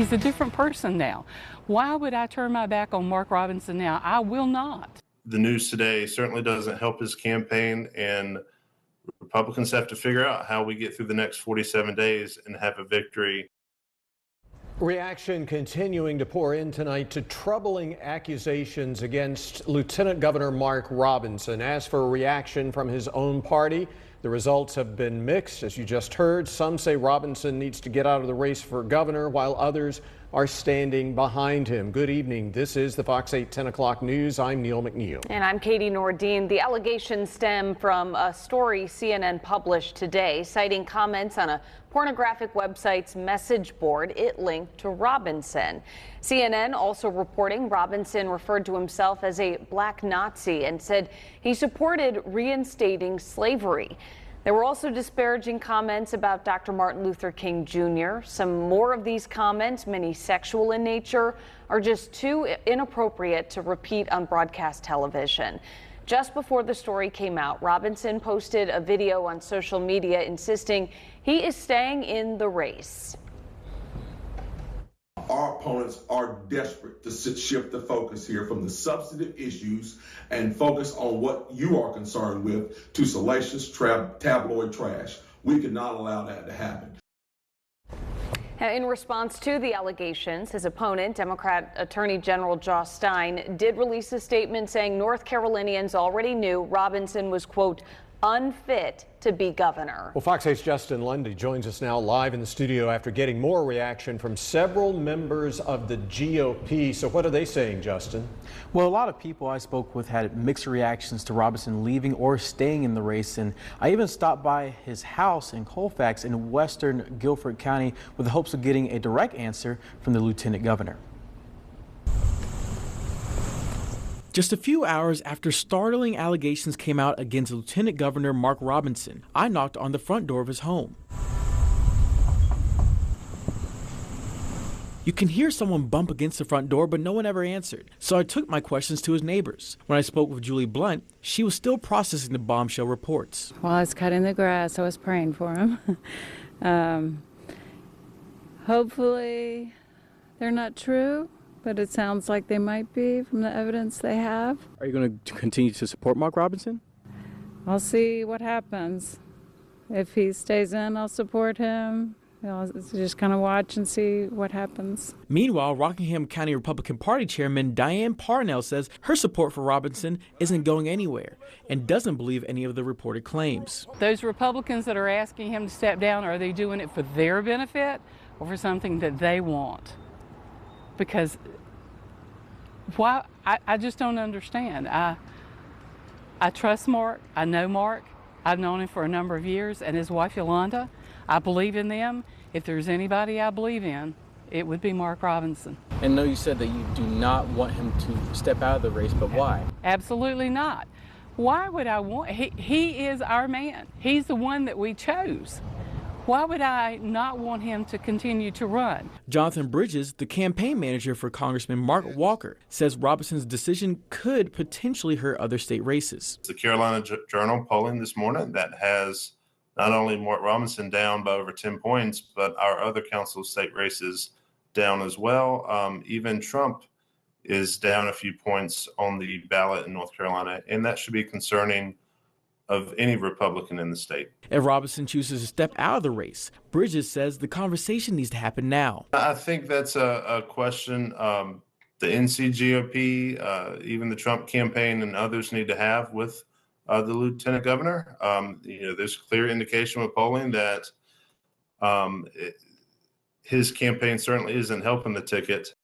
He's a different person now. Why would I turn my back on Mark Robinson now? I will not. The news today certainly doesn't help his campaign, and Republicans have to figure out how we get through the next 47 days and have a victory. Reaction continuing to pour in tonight to troubling accusations against Lieutenant Governor Mark Robinson. As for a reaction from his own party, the results have been mixed, as you just heard. Some say Robinson needs to get out of the race for governor, while others are standing behind him. Good evening. This is the Fox 8 10 o'clock news. I'm Neil McNeil. And I'm Katie Nordine. The allegations stem from a story CNN published today, citing comments on a pornographic website's message board it linked to Robinson. CNN also reporting Robinson referred to himself as a black Nazi and said he supported reinstating slavery. There were also disparaging comments about Dr. Martin Luther King Jr. Some more of these comments, many sexual in nature, are just too inappropriate to repeat on broadcast television. Just before the story came out, Robinson posted a video on social media insisting he is staying in the race. Our opponents are desperate to shift the focus here from the substantive issues and focus on what you are concerned with to salacious tabloid trash. We cannot allow that to happen. In response to the allegations, his opponent, Democrat Attorney General Josh Stein, did release a statement saying North Carolinians already knew Robinson was, quote, unfit to be governor. Well, Fox 8's Justin Lundy joins us now live in the studio after getting more reaction from several members of the GOP. So what are they saying, Justin? Well, a lot of people I spoke with had mixed reactions to Robinson leaving or staying in the race, and I even stopped by his house in Colfax in western Guilford County with the hopes of getting a direct answer from the lieutenant governor. Just a few hours after startling allegations came out against Lieutenant Governor Mark Robinson, I knocked on the front door of his home. You can hear someone bump against the front door, but no one ever answered. So I took my questions to his neighbors. When I spoke with Julie Blunt, she was still processing the bombshell reports. While I was cutting the grass, I was praying for him. Hopefully they're not true, but it sounds like they might be from the evidence they have. Are you going to continue to support Mark Robinson? I'll see what happens. If he stays in, I'll support him. I'll just kind of watch and see what happens. Meanwhile, Rockingham County Republican Party Chairman Diane Parnell says her support for Robinson isn't going anywhere and doesn't believe any of the reported claims. Those Republicans that are asking him to step down, are they doing it for their benefit or for something that they want? Because why? I just don't understand. I trust Mark. I know Mark. I've known him for a number of years, and his wife Yolanda. I believe in them. If there's anybody I believe in, it would be Mark Robinson. And I know you said that you do not want him to step out of the race, but why? Absolutely not. Why would I want? He is our man. He's the one that we chose. Why would I not want him to continue to run? Jonathan Bridges, the campaign manager for Congressman Mark Walker, says Robinson's decision could potentially hurt other state races. The Carolina Journal polling this morning that has not only Mark Robinson down by over 10 points, but our other council state races down as well. Even Trump is down a few points on the ballot in North Carolina, and that should be concerning of any Republican in the state. If Robinson chooses to step out of the race, Bridges says the conversation needs to happen now. I think that's a question the NCGOP, even the Trump campaign and others need to have with the lieutenant governor. There's clear indication with polling that his campaign certainly isn't helping the ticket.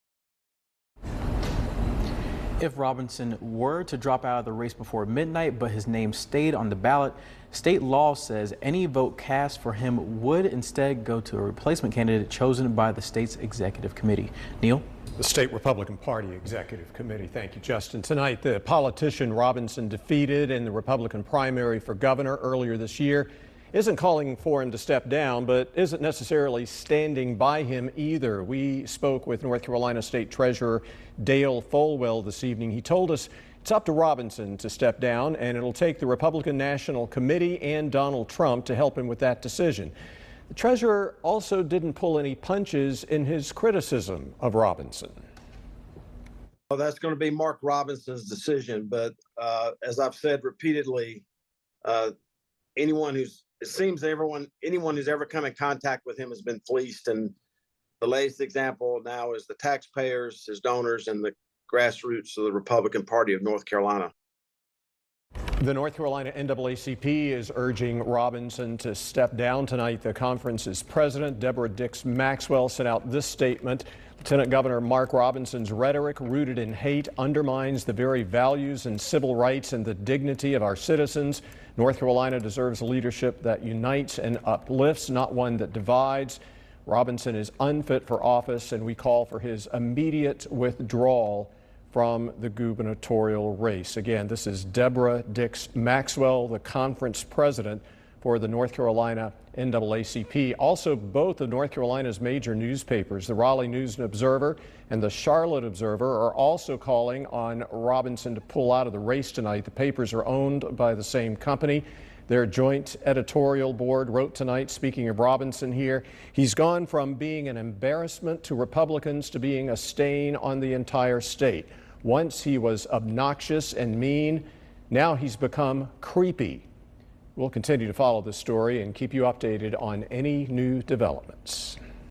If Robinson were to drop out of the race before midnight, but his name stayed on the ballot, state law says any vote cast for him would instead go to a replacement candidate chosen by the state's executive committee. Neil? The State Republican Party Executive Committee. Thank you, Justin. Tonight, the politician Robinson, defeated in the Republican primary for governor earlier this year, isn't calling for him to step down, but isn't necessarily standing by him either. We spoke with North Carolina State Treasurer Dale Folwell this evening. He told us it's up to Robinson to step down, and it'll take the Republican National Committee and Donald Trump to help him with that decision. The treasurer also didn't pull any punches in his criticism of Robinson. Well, that's going to be Mark Robinson's decision. But as I've said repeatedly, anyone who's ever come in contact with him has been fleeced. And the latest example now is the taxpayers, his donors, and the grassroots of the Republican Party of North Carolina. The North Carolina NAACP is urging Robinson to step down tonight. The conference's president, Deborah Dix Maxwell, sent out this statement. Lieutenant Governor Mark Robinson's rhetoric, rooted in hate, undermines the very values and civil rights and the dignity of our citizens. North Carolina deserves a leadership that unites and uplifts, not one that divides. Robinson is unfit for office, and we call for his immediate withdrawal from the gubernatorial race. Again, this is Deborah Dix Maxwell, the conference president for the North Carolina NAACP. Also, both of North Carolina's major newspapers, the Raleigh News and Observer and the Charlotte Observer, are also calling on Robinson to pull out of the race tonight. The papers are owned by the same company. Their joint editorial board wrote tonight, speaking of Robinson here, he's gone from being an embarrassment to Republicans to being a stain on the entire state. Once he was obnoxious and mean, now he's become creepy. We'll continue to follow this story and keep you updated on any new developments.